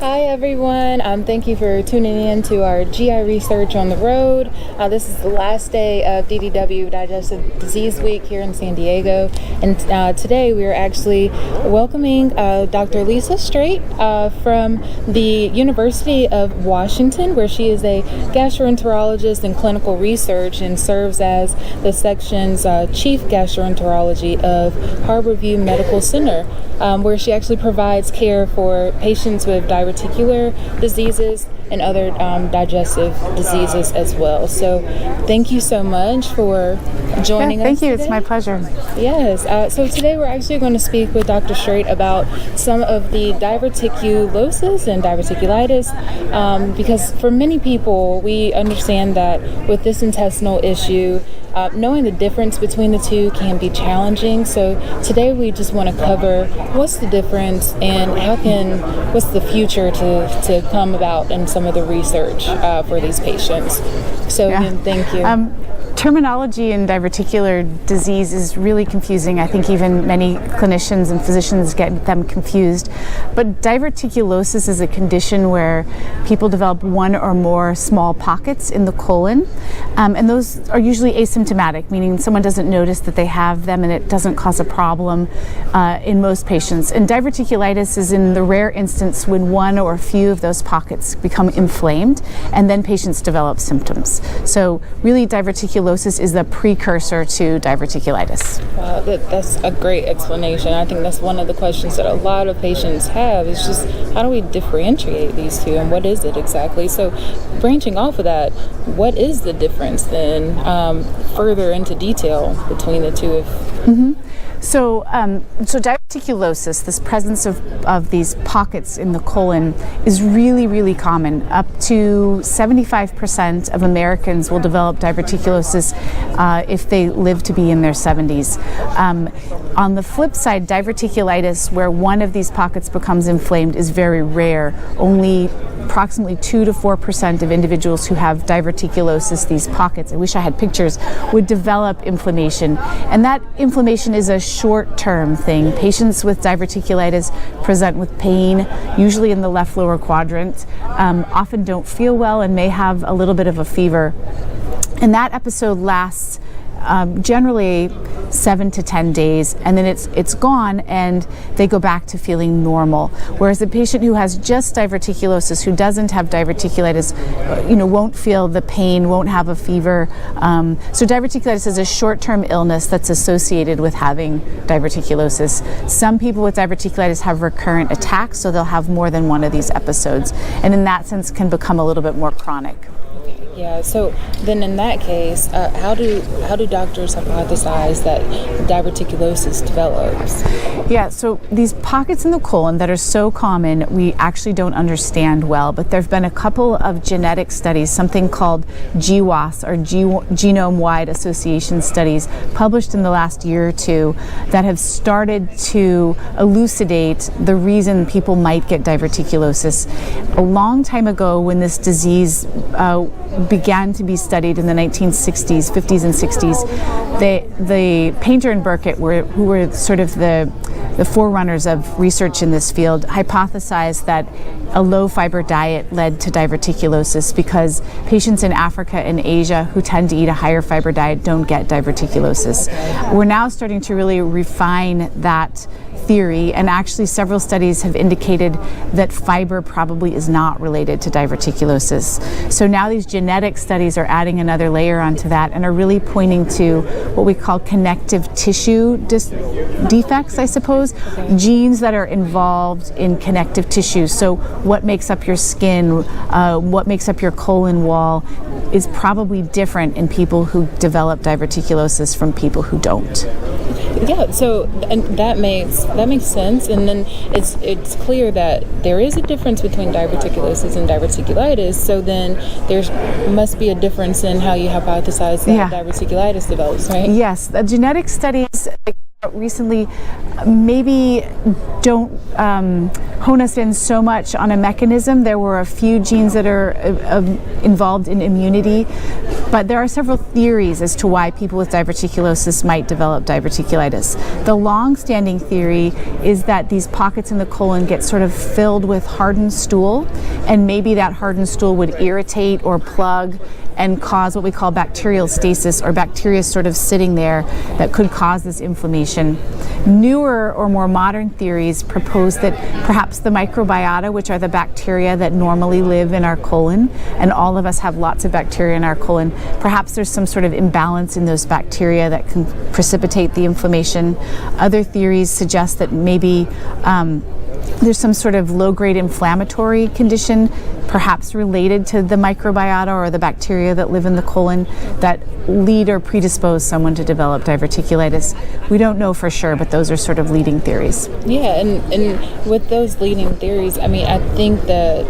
Hi everyone, thank you for tuning in to our GI Research on the Road. This is the last day of DDW Digestive Disease Week here in San Diego, and today we are actually welcoming Dr. Lisa Strate from the University of Washington, where she is a gastroenterologist in clinical research and serves as the section's chief gastroenterology of Harborview Medical Center, where she actually provides care for patients with diverticular diseases and other digestive diseases as well. So thank you so much for joining us. Thank you. Today. It's my pleasure. Yes. So today we're actually going to speak with Dr. Strate about some of the diverticulosis and diverticulitis, because for many people, we understand that with this intestinal issue, knowing the difference between the two can be challenging. So today we just want to cover what's the difference and what's the future to come about in some of the research for these patients. So again, thank you. Terminology in diverticular disease is really confusing. I think even many clinicians and physicians get them confused. But diverticulosis is a condition where people develop one or more small pockets in the colon, and those are usually asymptomatic, meaning someone doesn't notice that they have them and it doesn't cause a problem in most patients. And diverticulitis is in the rare instance when one or a few of those pockets become inflamed, and then patients develop symptoms. So really, diverticulosis is the precursor to diverticulitis. Wow, that's a great explanation. I think that's one of the questions that a lot of patients have, is just how do we differentiate these two and what is it exactly? So branching off of that, what is the difference then, further into detail between the two? So diverticulosis, this presence of these pockets in the colon, is really, really common. Up to 75% of Americans will develop diverticulosis if they live to be in their 70s. On the flip side, diverticulitis, where one of these pockets becomes inflamed, is very rare. Only approximately 2 to 4% of individuals who have diverticulosis, these pockets, I wish I had pictures, would develop inflammation. And that inflammation is a short-term thing. Patients with diverticulitis present with pain, usually in the left lower quadrant, often don't feel well and may have a little bit of a fever. And that episode lasts generally 7 to 10 days, and then it's gone and they go back to feeling normal. Whereas the patient who has just diverticulosis, who doesn't have diverticulitis, won't feel the pain, won't have a fever. So diverticulitis is a short-term illness that's associated with having diverticulosis. Some people with diverticulitis have recurrent attacks, so they'll have more than one of these episodes, and in that sense can become a little bit more chronic. Yeah, so then in that case, how do doctors hypothesize that diverticulosis develops? Yeah, so these pockets in the colon that are so common, we actually don't understand well, but there have been a couple of genetic studies, something called GWAS, or genome-wide association studies, published in the last year or two, that have started to elucidate the reason people might get diverticulosis. A long time ago, when this disease began to be studied in the 1960s, 50s and 60s, the Painter and Burkitt, who were sort of the forerunners of research in this field, hypothesized that a low-fiber diet led to diverticulosis because patients in Africa and Asia who tend to eat a higher fiber diet don't get diverticulosis. We're now starting to really refine that theory, and actually several studies have indicated that fiber probably is not related to diverticulosis. So now these genetic studies are adding another layer onto that and are really pointing to what we call connective tissue defects, I suppose, genes that are involved in connective tissue. So what makes up your skin, what makes up your colon wall, is probably different in people who develop diverticulosis from people who don't. Yeah, so and that makes sense, and then it's clear that there is a difference between diverticulosis and diverticulitis. So then there must be a difference in how you hypothesize that diverticulitis develops, right? Yes, the genetic studies recently maybe don't hone us in so much on a mechanism. There were a few genes that are involved in immunity. But there are several theories as to why people with diverticulosis might develop diverticulitis. The long-standing theory is that these pockets in the colon get sort of filled with hardened stool, and maybe that hardened stool would irritate or plug and cause what we call bacterial stasis, or bacteria sort of sitting there that could cause this inflammation. Newer or more modern theories propose that perhaps the microbiota, which are the bacteria that normally live in our colon, and all of us have lots of bacteria in our colon, perhaps there's some sort of imbalance in those bacteria that can precipitate the inflammation. Other theories suggest that maybe there's some sort of low-grade inflammatory condition, perhaps related to the microbiota or the bacteria that live in the colon, that lead or predispose someone to develop diverticulitis. We don't know for sure, but those are sort of leading theories. Yeah, and with those leading theories, I mean, I think that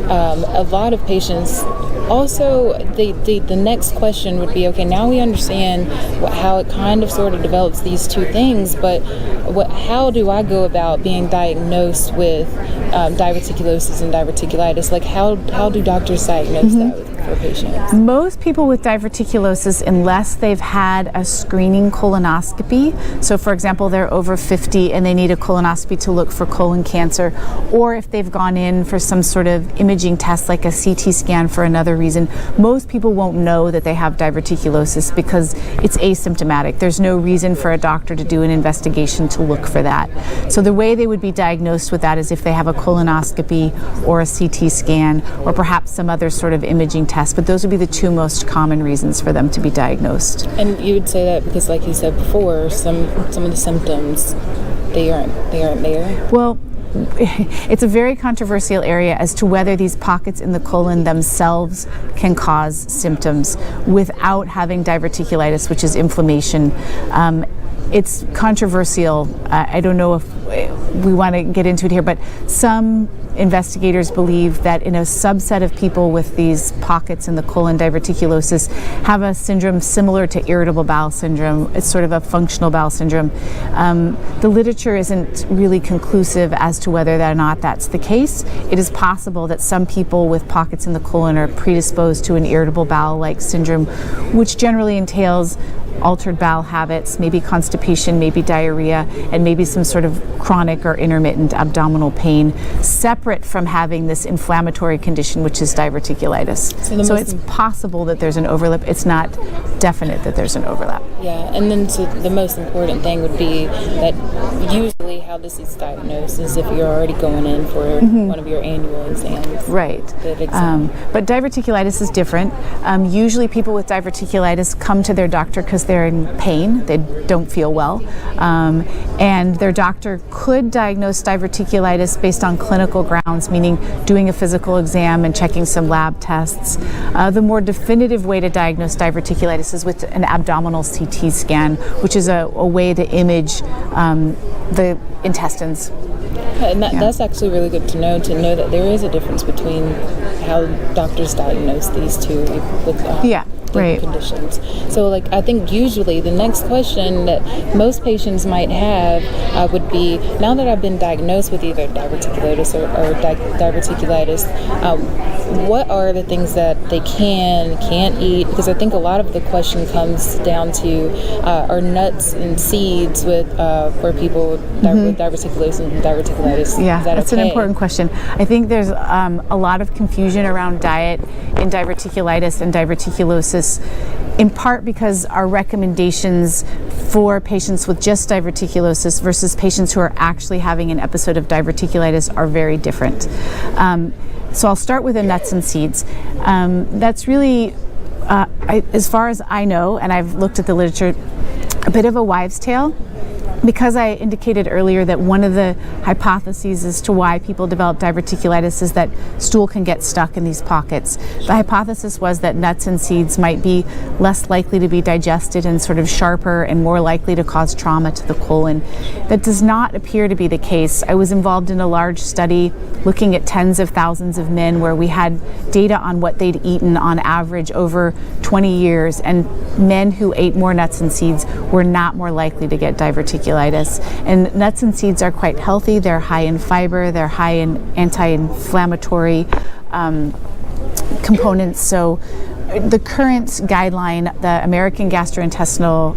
a lot of patients also, the next question would be, okay, now we understand how it kind of sort of develops these two things, but how do I go about being diagnosed with diverticulosis and diverticulitis? Like, how do doctors diagnose that for patients? Most people with diverticulosis, unless they've had a screening colonoscopy, so for example, they're over 50 and they need a colonoscopy to look for colon cancer, or if they've gone in for some sort of imaging test like a CT scan for another reason, most people won't know that they have diverticulosis because it's asymptomatic. There's no reason for a doctor to do an investigation to look for that. So the way they would be diagnosed with that is if they have a colonoscopy or a CT scan or perhaps some other sort of imaging test, but those would be the two most common reasons for them to be diagnosed. And you would say that because, like you said before, some of the symptoms, they aren't there? Well, it's a very controversial area as to whether these pockets in the colon themselves can cause symptoms without having diverticulitis, which is inflammation. It's controversial. I don't know if we want to get into it here, but some investigators believe that in a subset of people with these pockets in the colon, diverticulosis, have a syndrome similar to irritable bowel syndrome. It's sort of a functional bowel syndrome. The literature isn't really conclusive as to whether or not that's the case. It is possible that some people with pockets in the colon are predisposed to an irritable bowel-like syndrome, which generally entails altered bowel habits, maybe constipation, maybe diarrhea, and maybe some sort of chronic or intermittent abdominal pain, separate from having this inflammatory condition, which is diverticulitis. So it's possible that there's an overlap. It's not definite that there's an overlap. Yeah, and then so the most important thing would be that usually how this is diagnosed is if you're already going in for one of your annual exams. Right. But diverticulitis is different. Usually people with diverticulitis come to their doctor because they're in pain, they don't feel well, and their doctor could diagnose diverticulitis based on clinical grounds, meaning doing a physical exam and checking some lab tests. The more definitive way to diagnose diverticulitis is with an abdominal CT scan, which is a way to image the intestines. And that's actually really good to know that there is a difference between how doctors diagnose these two with different conditions. So, like, I think usually the next question that most patients might have would be, now that I've been diagnosed with either diverticulitis or diverticulitis, what are the things that they can't eat? Because I think a lot of the question comes down to are nuts and seeds for people with diverticulosis and diverticulitis. Yeah, that's okay? an important question. I think there's a lot of confusion around diet in diverticulitis and diverticulosis, in part because our recommendations for patients with just diverticulosis versus patients who are actually having an episode of diverticulitis are very different. So I'll start with the nuts and seeds. That's really, as far as I know, and I've looked at the literature, a bit of a wives' tale. Because I indicated earlier that one of the hypotheses as to why people develop diverticulitis is that stool can get stuck in these pockets. The hypothesis was that nuts and seeds might be less likely to be digested and sort of sharper and more likely to cause trauma to the colon. That does not appear to be the case. I was involved in a large study looking at tens of thousands of men where we had data on what they'd eaten on average over 20 years, and men who ate more nuts and seeds were not more likely to get diverticulitis. And nuts and seeds are quite healthy. They're high in fiber, they're high in anti-inflammatory components, so the current guideline, the American Gastrointestinal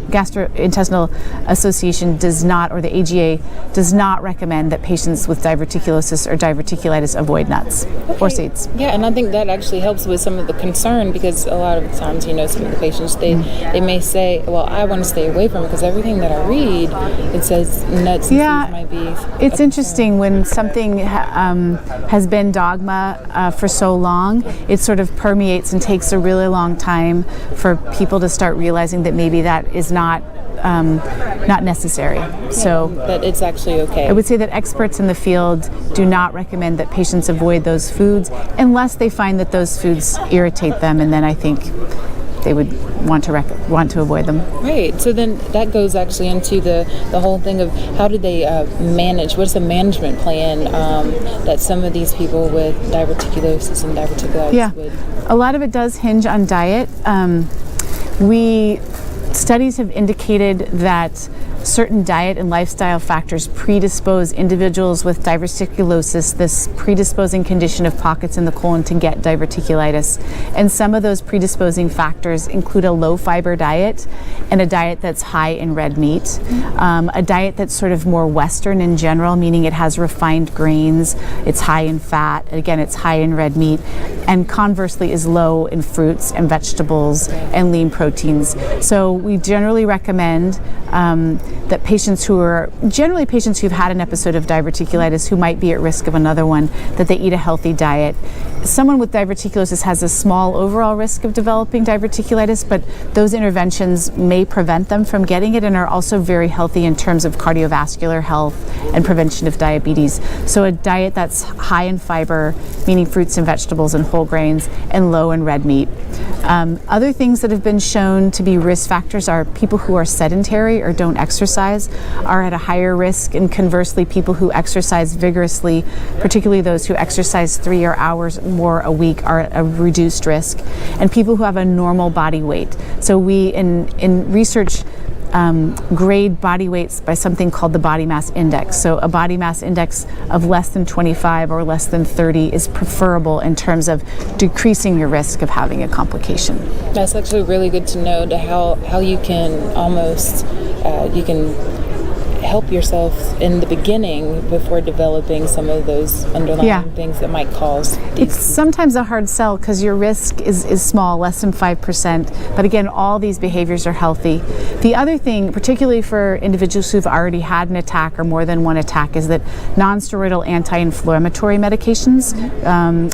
Association does not, or the AGA does not recommend that patients with diverticulosis or diverticulitis avoid nuts or seeds. Yeah, and I think that actually helps with some of the concern, because a lot of the times, some of the patients, they may say, well, I want to stay away from it because everything that I read, it says nuts and seeds might be it's interesting when something has been dogma for so long, it sort of permeates and takes a really long time for people to start realizing that maybe that is not necessary. So that it's actually okay. I would say that experts in the field do not recommend that patients avoid those foods unless they find that those foods irritate them, and then I think they would want to avoid them. Right. So then that goes actually into the whole thing of how do they manage? What's the management plan that some of these people with diverticulosis and diverticulitis would? A lot of it does hinge on diet. Studies have indicated that certain diet and lifestyle factors predispose individuals with diverticulosis, this predisposing condition of pockets in the colon, to get diverticulitis. And some of those predisposing factors include a low fiber diet and a diet that's high in red meat, a diet that's sort of more Western in general, meaning it has refined grains, it's high in fat, again, it's high in red meat, and conversely is low in fruits and vegetables and lean proteins. So we generally recommend that patients who've had an episode of diverticulitis, who might be at risk of another one, that they eat a healthy diet. Someone with diverticulosis has a small overall risk of developing diverticulitis, but those interventions may prevent them from getting it and are also very healthy in terms of cardiovascular health and prevention of diabetes. So a diet that's high in fiber, meaning fruits and vegetables and whole grains, and low in red meat. Other things that have been shown to be risk factors are people who are sedentary or don't exercise are at a higher risk, and conversely, people who exercise vigorously, particularly those who exercise 3 hours more a week, are at a reduced risk, and people who have a normal body weight. So we, in research, grade body weights by something called the body mass index. So a body mass index of less than 25 or less than 30 is preferable in terms of decreasing your risk of having a complication. That's actually really good to know, to how you can almost you can help yourself in the beginning before developing some of those underlying things that might cause these. It's sometimes a hard sell because your risk is small, less than 5%, but again, all these behaviors are healthy. The other thing, particularly for individuals who've already had an attack or more than one attack, is that non-steroidal anti-inflammatory medications,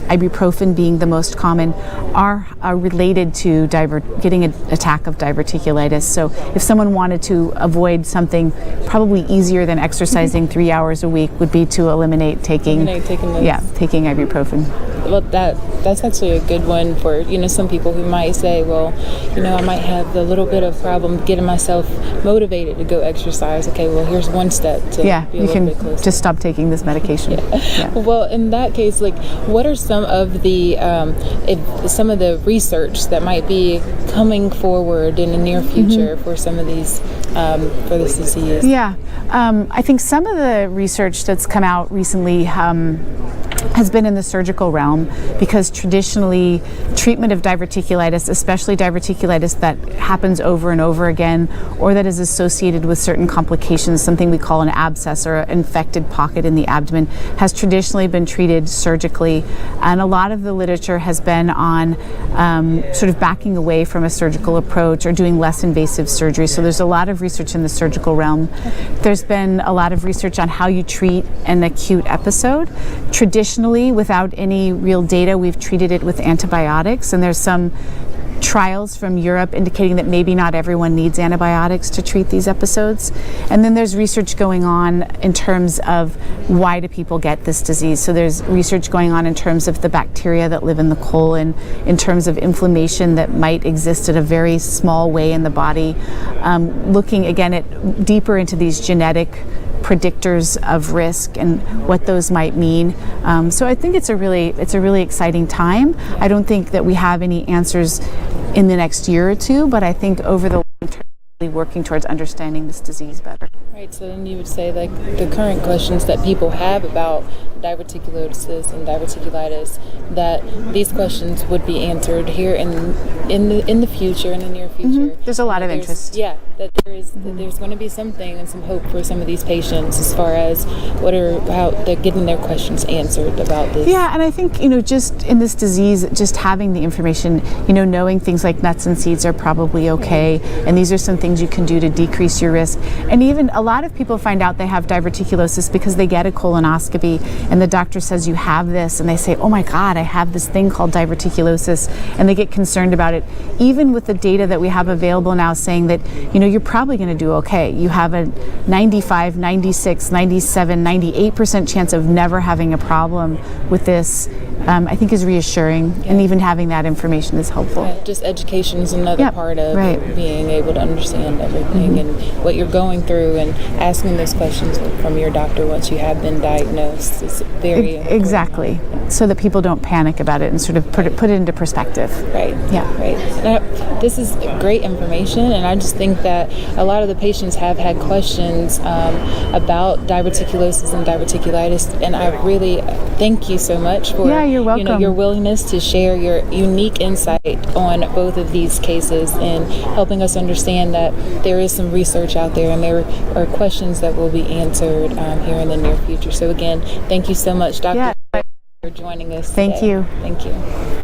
ibuprofen being the most common, are related to getting an attack of diverticulitis. So if someone wanted to avoid something probably easier than exercising 3 hours a week would be to eliminate taking ibuprofen. Well, that's actually a good one for some people who might say, well, I might have a little bit of problem getting myself motivated to go exercise. Okay, well, here's one step to be a little bit closer. Just stop taking this medication. Well, in that case, what are some of the research that might be coming forward in the near future for some of these for this disease? I think some of the research that's come out recently has been in the surgical realm, because traditionally treatment of diverticulitis, especially diverticulitis that happens over and over again or that is associated with certain complications, something we call an abscess or an infected pocket in the abdomen, has traditionally been treated surgically. And a lot of the literature has been on sort of backing away from a surgical approach or doing less invasive surgery. So there's a lot of research in the surgical realm. There's been a lot of research on how you treat an acute episode. Traditionally, without any real data, we've treated it with antibiotics, and there's some trials from Europe indicating that maybe not everyone needs antibiotics to treat these episodes. And then there's research going on in terms of why do people get this disease. So there's research going on in terms of the bacteria that live in the colon, in terms of inflammation that might exist at a very small way in the body, looking again at deeper into these genetic predictors of risk and what those might mean. So I think it's a really exciting time. I don't think that we have any answers in the next year or two, but I think over the long term working towards understanding this disease better. Right, so then you would say like the current questions that people have about diverticulosis and diverticulitis, that these questions would be answered here in the future, in the near future. There's a lot of interest. Yeah, that there's going to be something and some hope for some of these patients as far as how they're getting their questions answered about this. Yeah, and I think, just in this disease, just having the information, knowing things like nuts and seeds are probably okay, and these are some things you can do to decrease your risk. And even a lot of people find out they have diverticulosis because they get a colonoscopy and the doctor says you have this, and they say, oh my God, I have this thing called diverticulosis, and they get concerned about it. Even with the data that we have available now saying that, you're probably going to do okay. You have a 95, 96, 97, 98% chance of never having a problem with this. I think is reassuring, and even having that information is helpful. Yeah, just education is another part of being able to understand everything and what you're going through, and asking those questions from your doctor once you have been diagnosed is very important. Exactly, so that people don't panic about it and sort of put it into perspective. Right. Yeah. Right. Now, this is great information, and I just think that a lot of the patients have had questions about diverticulosis and diverticulitis, and I really thank you so much for you're welcome. Your willingness to share your unique insight on both of these cases, and helping us understand that there is some research out there and there are questions that will be answered here in the near future. So again, thank you so much, Dr. for joining us today. Thank you. Thank you.